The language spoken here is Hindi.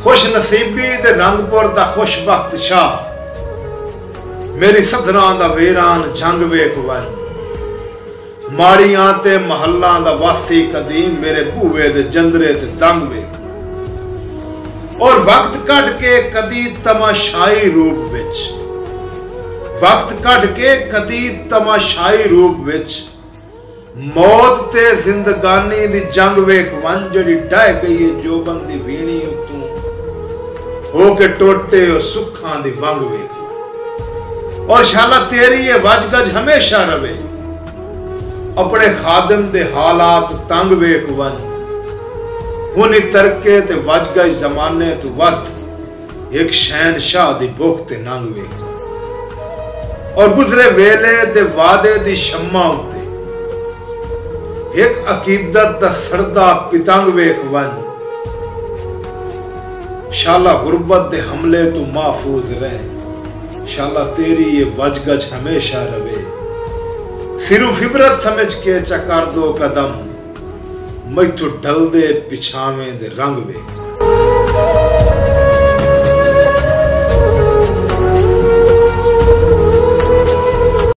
खुश नसीबी दे रंगपुर दा खुशबख्त शाह, मेरी सदरां दा वीरान जंग वेख वन, माड़ियां ते महल्लां दा वासी कदीम मेरे बूहे दे जंदरे ते दंग वेख। और वक्त कट के कदी तमाशाई रूप विच, वक्त कट के कदी तमाशाई रूप विच मौत ते जिंदगानी दी जंग वेख वन, जड़ी ढह गई है जोबन दी वीणी उतों हो के टोटे और सुखां दी वंग वेख। और शाला तेरी ये वजगज हमेशा रवे, अपने खादम दे हालात तंग वेख वन, हुनी तरके ते वजगज जमाने तू वध एक शहनशाह दी भुख ते नंग वेख। और गुजरे वेले दे वादे दी शम्मा उते एक अकीदत दा सरदा पितंग वेख वन, शाला गुरबत दे हमले तू महफूज रहे, शाला तेरी ये वजगज हमेशा रवे। सिरू फिबरत समझ के चकर दो कदम, मैथू ढल दे पिछावे दे रंग वेख।